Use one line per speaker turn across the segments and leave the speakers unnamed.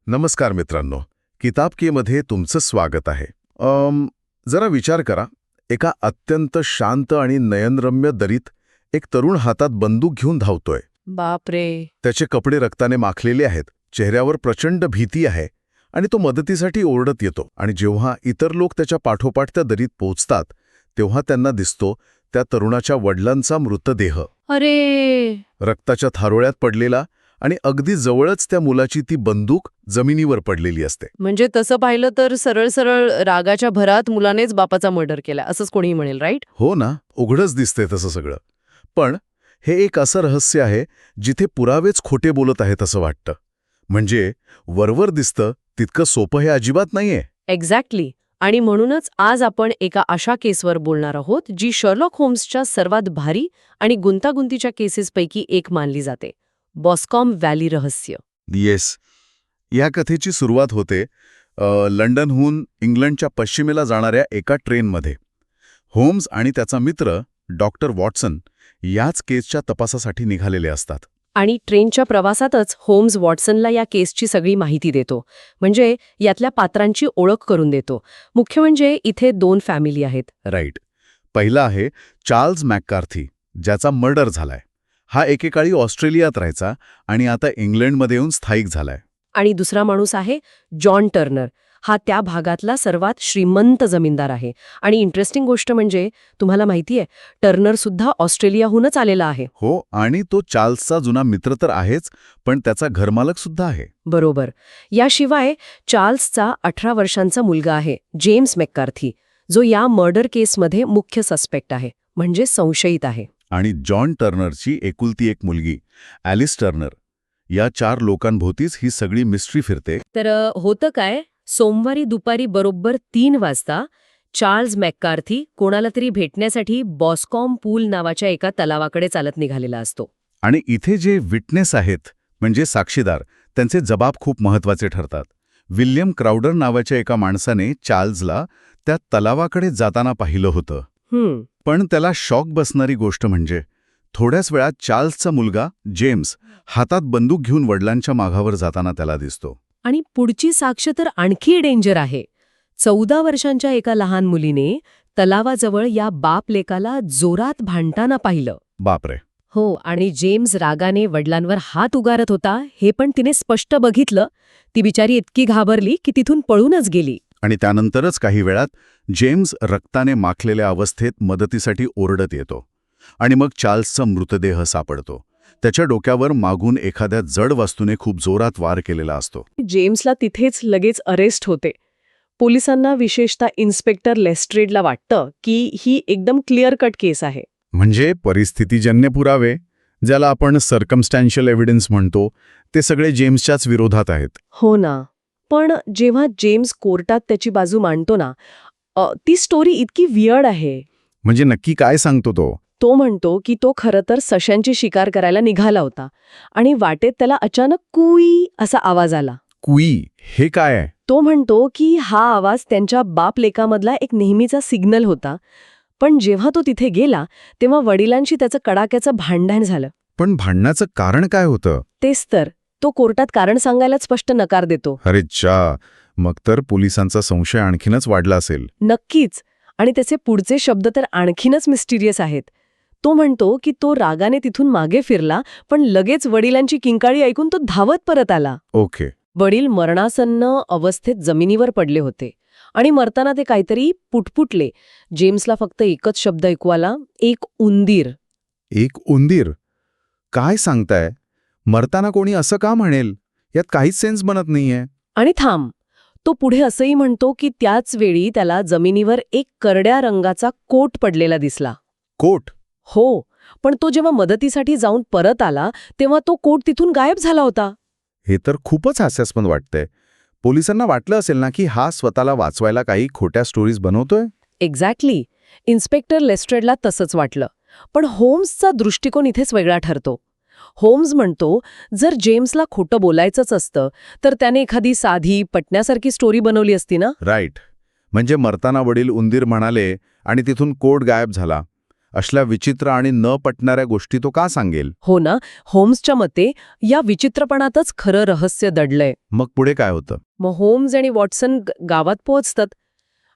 नमस्कार मित्रांनो, किताबकेमध्ये तुमचं स्वागत आहे. जरा विचार करा, एका अत्यंत शांत आणि नयनरम्य दरीत एक तरुण हातात बंदूक घेऊन धावतोय.
बापरे.
त्याचे कपडे रक्ताने माखलेले आहेत, चेहऱ्यावर प्रचंड भीती आहे आणि तो मदतीसाठी ओरडत येतो. आणि जेव्हा इतर लोक त्याच्या पाठोपाठ त्या दरीत पोहोचतात, तेव्हा त्यांना दिसतो त्या तरुणाच्या वडिलांचा मृतदेह,
अरे.
रक्ताच्या थारोळ्यात पडलेला, आणि अगदी जवळच त्या मुलाची ती बंदूक जमिनीवर पडलेली असते.
म्हणजे तसं पाहिलं तर सरळ सरळ रागाच्या भरात मुलानेच बापाचा मर्डर केला असंच कोणीही म्हणेल, राईट?
हो ना, उघडच दिसते तसं सगळं. पण हे एक असं रहस्य आहे जिथे पुरावेच खोटे बोलत आहेत असं वाटतं. म्हणजे वरवर दिसतं तितकं सोपं हे अजिबात नाहीये.
एक्झॅक्टली. आणि म्हणूनच आज आपण एका अशा केसवर बोलणार आहोत जी शर्लॉक होम्सच्या सर्वात भारी आणि गुंतागुंतीच्या केसेसपैकी एक मानली जाते. बॉस्कॉम व्हॅली रहस्य.
येस, या कथेची सुरुवात होते लंडनहून इंग्लंडच्या पश्चिमेला जाणाऱ्या एका ट्रेनमध्ये. होम्स आणि त्याचा मित्र डॉक्टर वॉटसन याच केसच्या तपासासाठी निघालेले असतात.
आणि ट्रेनच्या प्रवासातच होम्स वॉटसनला या केसची सगळी माहिती देतो. म्हणजे यातल्या पात्रांची ओळख करून देतो. मुख्य म्हणजे इथे 2 फॅमिली आहेत.
राईट. पहिला आहे चार्ल्स मॅककार्थी, ज्याचा मर्डर झालाय. हा एकेकाळी ऑस्ट्रेलियात राहायचा आणि आता इंग्लंडमध्ये येऊन स्थायिक झालाय.
आणि दुसरा माणूस आहे जॉन टर्नर. हा त्या भागातला सर्वात श्रीमंत जमीनदार आहे. आणि इंटरेस्टिंग गोष्ट म्हणजे तुम्हाला माहितीये, टर्नर सुद्धा ऑस्ट्रेलियाहूनच आलेला आहे.
हो, आणि तो चार्ल्सचा जुना मित्र तर आहेच, पण त्याचा घरमालक सुद्धा आहे.
बरोबर. याशिवाय चार्ल्सचा 18 वर्षांचा मुलगा आहे, जेम्स मॅककार्थी, जो या मर्डर केसमध्ये मुख्य सस्पेक्ट आहे, म्हणजे संशयित आहे.
आणि जॉन टर्नरची एकुलती एक मुलगी ॲलिस टर्नर. या 4 लोकांभोवतीच ही सगळी मिस्ट्री फिरते.
तर होतं काय, सोमवारी दुपारी बरोबर 3 वाजता चार्ल्स मॅककार्थी कोणाला तरी भेटण्यासाठी बॉस्कॉम पूल नावाच्या एका तलावाकडे चालत निघालेला असतो.
आणि इथे जे विटनेस आहेत, म्हणजे साक्षीदार, त्यांचे जबाब खूप महत्वाचे ठरतात. विल्यम क्राउडर नावाच्या एका माणसाने चार्ल्सला त्या तलावाकडे जाताना पाहिलं होतं. पण त्याला शॉक बसणारी गोष्ट म्हणजे थोड्याच वेळात चार्ल्सचा मुलगा जेम्स हातात बंदूक घेऊन वडिलांच्या मागावर जाताना त्याला दिसतो.
आणि पुढची साक्ष तर आणखी डेंजर आहे. 14 वर्षांच्या एका लहान मुलीने तलावाजवळ या बाप लेकाला जोरात भांडताना पाहिलं.
बापरे.
हो, आणि जेम्स रागाने वडिलांवर हात उगारत होता हे पण तिने स्पष्ट बघितलं. ती बिचारी इतकी घाबरली की तिथून पळूनच गेली.
आणि त्यानंतरच काही वेळात जेम्स रक्ताने माखलेल्या अवस्थेत मदतीसाठी ओरडत येतो. आणि मग चार्ल्सचा मृतदेह सापडतो. त्याच्या डोक्यावर मागून एखाद्या जड वस्तूने खूप जोरात वार केलेला असतो.
जेम्सला तिथेच लगेच अरेस्ट होते. पोलिसांना, विशेषतः इन्स्पेक्टर लेस्ट्रेडला वाटतं की ही एकदम क्लिअर कट केस आहे.
म्हणजे परिस्थितीजन्य पुरावे, ज्याला आपण सर्कमस्टॅन्शियल एव्हिडन्स म्हणतो, ते सगळे जेम्सच्याच विरोधात आहेत.
हो ना. पण जेव्हा जेम्स कोर्टात त्याची बाजू मांडतो ना, ती स्टोरी इतकी वियर्ड आहे.
म्हणजे नक्की काय सांगतो तो?
तो म्हणतो की तो खरं तर सशांची शिकार करायला निघाला होता आणि वाटेत त्याला अचानक कुई असा आवाज आला.
कुई हे काय आहे?
तो म्हणतो की हा आवाज त्यांच्या बाप लेकामधला एक नेहमीचा सिग्नल होता. पण जेव्हा तो तिथे गेला तेव्हा वडिलांशी त्याचं कडाक्याचं भांडण झालं.
पण भांडण्याचं कारण काय होतं?
तेच तर. तो कोर्टात कारण सांगायलाच स्पष्ट नकार देतो.
अरे चा, मग तर पोलिसांचा संशय आणखीनच वाढला असेल.
नक्कीच. आणि त्याचे पुढचे शब्द तर आणखीनच मिस्टिरियस आहेत. तो म्हणतो की तो रागाने तिथून मागे फिरला, पण लगेच वडिलांची किंकाळी ऐकून तो धावत परत आला.
ओके.
वडील मरणासन्न अवस्थेत जमिनीवर पडले होते आणि मरताना ते काहीतरी पुटपुटले. जेम्सला फक्त एकच शब्द ऐकू आला, एक उंदीर.
एक उंदीर? काय सांगताय? मरताना कोणी असं का म्हणेल? यात काहीच सेन्स बनत नाहीये.
आणि थांब, तो पुढे असंही म्हणतो की त्याच वेळी त्याला जमिनीवर एक करड्या रंगाचा कोट पडलेला दिसला.
कोट?
हो, पण तो जेव्हा मदतीसाठी जाऊन परत आला तेव्हा तो कोट तिथून गायब झाला होता.
हे तर खूपच हास्यास्पद वाटतंय. पोलिसांना वाटलं असेल ना की हा स्वतःला वाचवायला काही खोट्या स्टोरीज बनवतोय?
एक्झॅक्टली. इन्स्पेक्टर लेस्ट्रेडला तसंच वाटलं. पण होम्सचा दृष्टिकोन इथेच वेगळा ठरतो. होम्स म्हणतो, जर जेम्सला खोटं बोलायचंच असतं तर त्याने एखादी साधी पटण्यासारखी स्टोरी बनवली असती ना.
राईट. म्हणजे मरताना वडील उंदीर म्हणाले आणि तिथून कोट गायब झाला. असल्या विचित्र आणि न पटणाऱ्या गोष्टी तो का सांगेल?
हो ना, होम्सच्या मते या विचित्रपणातच खरं रहस्य दडलंय.
मग पुढे काय होतं?
मग होम्स आणि वॉटसन गावात पोहोचतात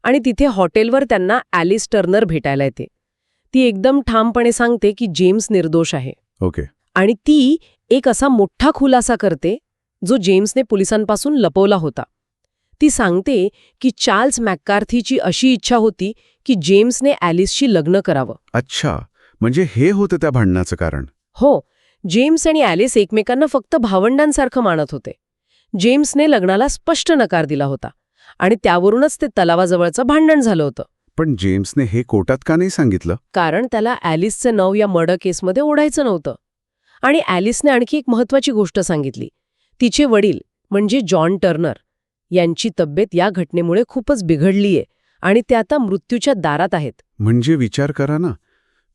आणि तिथे हॉटेलवर त्यांना ॲलिस टर्नर भेटायला येते. ती एकदम ठामपणे सांगते की जेम्स निर्दोष आहे
ओके.
आणि ती एक असा मोठा खुलासा करते जो जेम्सने पोलिसांपासून लपवला होता. ती सांगते की चार्ल्स मॅककार्थीची अशी इच्छा होती की जेम्सने ॲलिसशी लग्न करावं.
अच्छा, म्हणजे हे होतं त्या भांडणाचं कारण.
हो, जेम्स आणि ॲलिस एकमेकांना फक्त भावंडांसारखं मानत होते. जेम्सने लग्नाला स्पष्ट नकार दिला होता आणि त्यावरूनच ते तलावाजवळचं भांडण झालं होतं.
पण जेम्सने हे कोर्टात का नाही सांगितलं?
कारण त्याला ॲलिसचं नाव या मर्डर केसमध्ये ओढायचं नव्हतं. आणि ॲलिसने आणखी एक महत्त्वाची गोष्ट सांगितली. तिचे वडील म्हणजे जॉन टर्नर यांची तब्येत या घटनेमुळे खूपच बिघडलीये आणि ते आता मृत्यूच्या दारात आहेत.
म्हणजे विचार करा ना,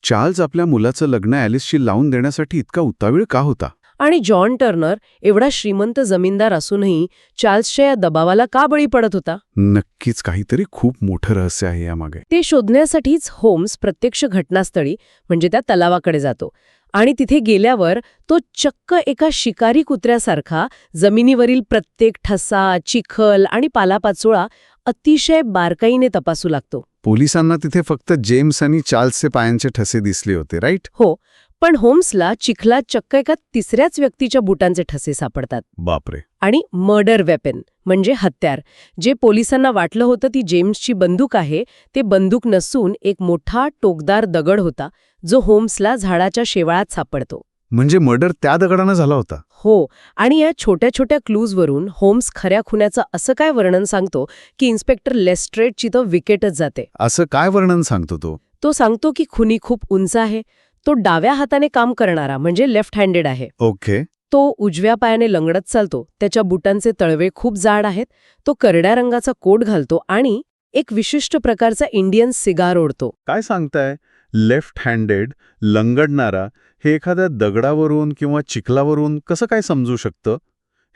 चार्ल्स आपल्या मुलाचं लग्न ॲलिसशी लावून देण्यासाठी इतका उतावीळ का होता?
आणि जॉन टर्नर एवढा श्रीमंत जमीनदार असूनही चार्ल्सच्या या दबावाला का बळी पडत होता?
नक्कीच काहीतरी खूप मोठं रहस्य आहे यामागे.
ते शोधण्यासाठीच होम्स प्रत्यक्ष घटनास्थळी म्हणजे त्या तलावाकडे जातो आणि तिथे गेल्यावर तो चक्क एका शिकारी कुत्र्यासारखा जमिनीवरील प्रत्येक ठसा, चिखल आणि पालापाचोळा अतिशय बारकाईने तपासू लागतो.
पोलिसांना तिथे फक्त जेम्स आणि चार्ल्सचे पायांचे ठसे दिसले होते, राईट?
हो, पण होम्सला चिखलात चक्क एका तिसऱ्याच व्यक्तीच्या बुटांचे ठसे सापडतात.
बापरे.
आणि मर्डर वेपन म्हणजे हत्यार, जे पोलिसांना वाटलं होतं ती जेम्सची बंदूक आहे, ते बंदूक नसून एक मोठा टोकदार दगड होता जो होम्सला झाडाच्या शेवाळात सापडतो.
म्हणजे मर्डर त्या दगडानं झाला होता?
हो, आणि या छोट्या छोट्या क्लूजवरून होम्स खऱ्या खुन्याचं असं काय वर्णन सांगतो की इन्स्पेक्टर लेस्ट्रेडची तर विकेटच जाते.
असं काय वर्णन सांगतो तो?
तो सांगतो की खुनी खूप उंच आहे, तो डाव्या हाताने काम करणारा म्हणजे लेफ्ट हँडेड आहे.
ओके.
तो उजव्या पायाने लंगडत चालतो, त्याच्या बुटांचे तळवे खूप जाड आहेत, तो करड्या रंगाचा कोट घालतो आणि एक विशिष्ट प्रकारचा इंडियन सिगार ओढतो.
काय सांगताय? लेफ्ट हँडेड, लंगडणारा, हे एखाद्या दगडावरून किंवा चिखलावरून कसं काय समजू शकतं?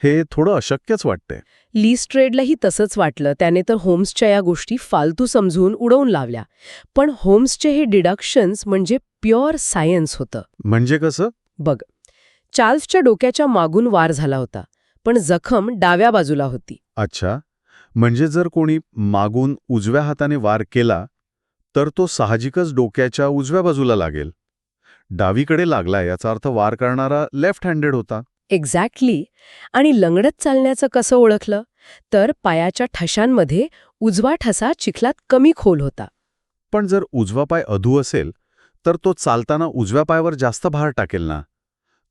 हे थोडं अशक्यच वाटतंय.
लीस्ट्रेडलाही तसंच वाटलं. त्याने तर होम्सच्या या गोष्टी फालतू समजून उडवून लावल्या. पण होम्सचे हे डिडक्शन्स म्हणजे प्युअर सायन्स होतं.
म्हणजे कसं?
बघ, चार्ल्सच्या डोक्याच्या मागून वार झाला होता, पण जखम डाव्या बाजूला होती.
अच्छा, म्हणजे जर कोणी मागून उजव्या हाताने वार केला तर तो साहजिकच डोक्याच्या उजव्या बाजूला लागेल. डावीकडे लागला याचा अर्थ वार करणारा लेफ्ट हँडेड होता.
एक्झॅक्टली. आणि लंगडत चालण्याचं कसं ओळखलं? तर पायाच्या ठशांमध्ये उजवा ठसा चिखलात कमी खोल होता.
पण जर उजवा पाय अधू असेल तर तो चालताना उजव्या पायावर जास्त भार टाकेल ना.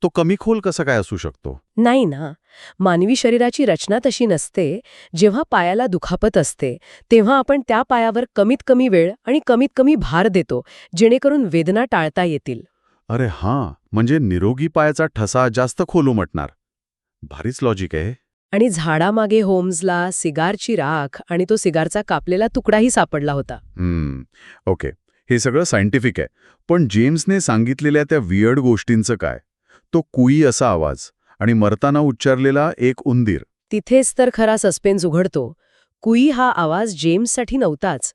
तो कमी खोल कसा काय असू शकतो?
नाही ना, मानवी शरीराची रचना तशी नसते. जेव्हा पायाला दुखापत असते तेव्हा आपण त्या पायावर कमीत कमी वेळ आणि कमीत कमी भार देतो, जेणेकरून वेदना टाळता येतील.
अरे हां, म्हणजे निरोगी पायाचा ठसा जास्त खोल उमटणार. भारीच लॉजिक आहे.
आणि झाडामागे होम्सला सिगारची राख आणि तो सिगारचा कापलेला तुकडाही सापडला होता.
ओके, हे सगळं सायंटिफिक आहे. पण जेम्सने सांगितलेल्या त्या वियर्ड गोष्टींचं काय? तो कुई असा आवाज आणि मरताना उच्चारलेला एक उंदीर.
तिथेच तर खरा सस्पेन्स उघडतो. कुई हा आवाज जेम्ससाठी नव्हताच.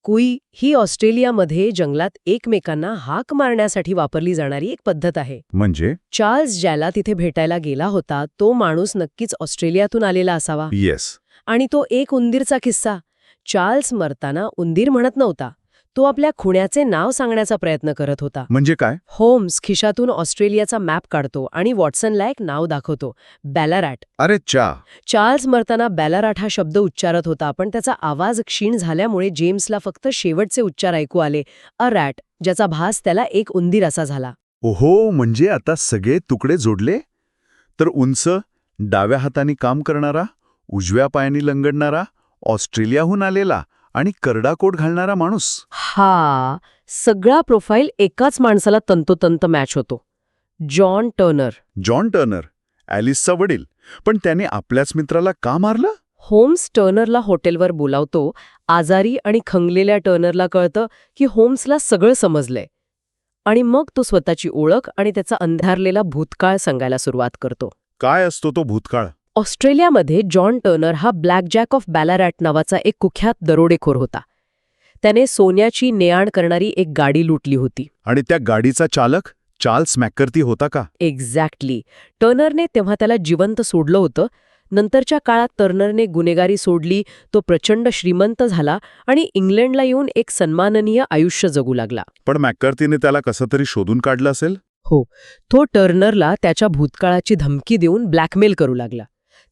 कुई ही ऑस्ट्रेलियामध्ये जंगलात एकमेकांना हाक मारण्यासाठी वापरली जाणारी एक पद्धत आहे.
म्हणजे?
चार्ल्स ज्याला तिथे भेटायला गेला होता तो माणूस नक्कीच ऑस्ट्रेलियातून आलेला असावा.
येस.
आणि तो एक उंदीरचा किस्सा. चार्ल्स मरताना उंदीर म्हणत नव्हता, तो आपल्या खुण्याचे नाव सांगण्याचा प्रयत्न करत होता.
म्हणजे काय?
होम्स खिशातून ऑस्ट्रेलियाचा मॅप काढतो आणि वॉटसनला एक नाव दाखवतो, बॅलरॅट.
अरे चा.
चार्ल्स मरताना बॅलरॅट हा शब्द उच्चारत होता, पण त्याचा आवाज क्षीण झाल्यामुळे जेम्सला फक्त शेवटचे उच्चार ऐकू आले, अ रॅट, ज्याचा भास त्याला एक उंदीर असा झाला.
ओहो, म्हणजे आता सगळे तुकडे जोडले? तर उंच, डाव्या हाताने काम करणारा, उजव्या पायाने लंगडणारा, ऑस्ट्रेलियाहून आलेला आणि करडा कोट घालणारा माणूस.
हा सगळा प्रोफाईल एकाच माणसाला तंतोतंत मॅच होतो, जॉन टर्नर.
जॉन टर्नर, ॲलिसचा वडील. पण त्याने आपल्याच मित्राला का मारलं?
होम्स टर्नरला हॉटेलवर बोलावतो. आजारी आणि खंगलेल्या टर्नरला कळतं की होम्सला सगळं समजलंय आणि मग तो स्वतःची ओळख आणि त्याचा अंधारलेला भूतकाळ सांगायला सुरुवात करतो.
काय असतो तो भूतकाळ?
ऑस्ट्रेलियामध्ये जॉन टर्नर हा ब्लॅक जॅक ऑफ बॅलरॅट नावाचा एक कुख्यात दरोडेखोर होता. त्याने सोन्याची ने-आण करणारी एक गाडी लुटली होती.
आणि त्या गाडीचा चालक चार्ल्स मॅककर्थी होता का?
एक्झॅक्टली. टर्नरने तेव्हा त्याला जिवंत सोडलं होतं. नंतरच्या काळात टर्नरने गुन्हेगारी सोडली, तो प्रचंड श्रीमंत झाला आणि इंग्लंडला येऊन एक सन्माननीय आयुष्य जगू लागला.
पण मॅककर्थीने त्याला कसं तरी शोधून काढलं असेल?
हो, तो टर्नरला त्याच्या भूतकाळाची धमकी देऊन ब्लॅकमेल करू लागला.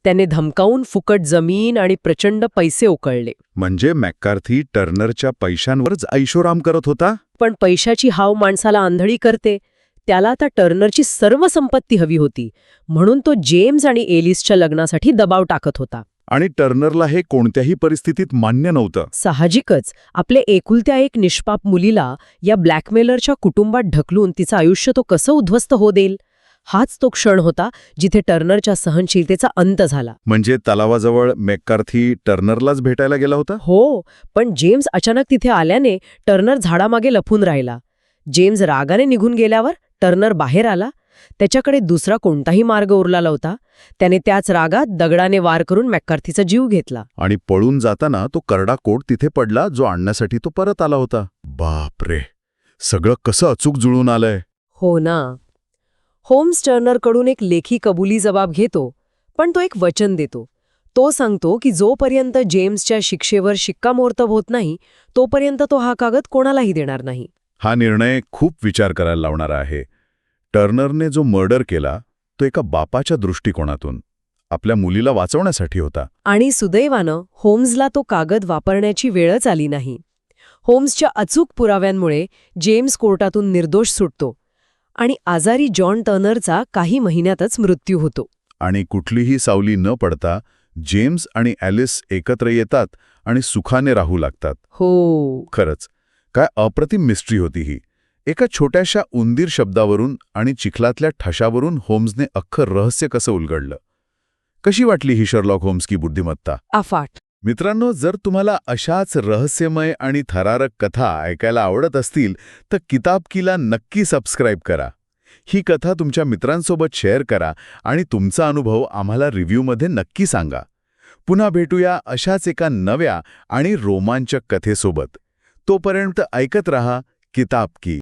त्याने धमकावून फुकट जमीन आणि प्रचंड पैसे उकळले.
म्हणजे मॅककार्थी टर्नरच्या पैशांवरच ऐशोराम करत होता?
पण पैशाची हाव माणसाला आंधळी करते. त्याला आता टर्नरची सर्व संपत्ती हवी होती, म्हणून तो जेम्स आणि एलिसच्या लग्नासाठी दबाव टाकत होता.
आणि टर्नरला हे कोणत्याही परिस्थितीत मान्य नव्हतं.
साहजिकच, आपले एकुलत्या एक निष्पाप मुलीला या ब्लॅकमेलरच्या कुटुंबात ढकलून तिचं आयुष्य तो कसं उद्ध्वस्त होऊ देईल? हाच तो क्षण होता जिथे टर्नरच्या सहनशीलतेचा अंत झाला.
म्हणजे तलावाजवळ मॅककार्थी टर्नरलाच भेटायला गेला होता?
हो, पण जेम्स अचानक तिथे आल्याने टर्नर झाडामागे लपून राहिला. जेम्स रागाने निघून गेल्यावर टर्नर बाहेर आला. त्याच्याकडे दुसरा कोणताही मार्ग उरला नव्हता. त्याने त्याच रागात दगडाने वार करून मॅककार्थीचा जीव घेतला.
आणि पळून जाताना तो करडा कोट तिथे पडला जो आणण्यासाठी तो परत आला होता. बापरे, सगळं कसं अचूक जुळून आलंय.
हो ना. होम्स टर्नरकडून एक लेखी कबुली जबाब घेतो, पण तो एक वचन देतो. तो सांगतो की जोपर्यंत जेम्सच्या शिक्षेवर शिक्कामोर्तब होत नाही, तोपर्यंत तो हा कागद कोणालाही देणार नाही.
हा निर्णय खूप विचार करायला लावणारा आहे. टर्नरने जो मर्डर केला तो एका बापाच्या दृष्टिकोनातून आपल्या मुलीला वाचवण्यासाठी होता.
आणि सुदैवानं होम्सला तो कागद वापरण्याची वेळच आली नाही. होम्सच्या अचूक पुराव्यांमुळे जेम्स कोर्टातून निर्दोष सुटतो आणि आजारी जॉन टर्नरचा काही महिन्यातच मृत्यू होतो.
आणि कुठलीही सावली न पडता जेम्स आणि ॲलिस एकत्र येतात आणि सुखाने राहू लागतात.
हो,
खरंच काय अप्रतिम मिस्ट्री होती ही. एका छोट्याशा उंदीर शब्दावरून आणि चिखलातल्या ठशावरून होम्सने अख्खं रहस्य कसं उलगडलं. कशी वाटली ही शर्लॉक होम्स की बुद्धिमत्ता?
अफाट.
मित्रांनो, जर तुम्हाला अशाच रहस्यमय आणि थरारक कथा ऐकायला आवडत असतील तर किताब कीला नक्की सबस्क्राईब करा. ही कथा तुमच्या मित्रांसोबत शेअर करा आणि तुमचा अनुभव आम्हाला रिव्ह्यूमध्ये नक्की सांगा. पुन्हा भेटूया अशाच एका नव्या आणि रोमांचक कथेसोबत. तोपर्यंत ऐकत रहा किताब की.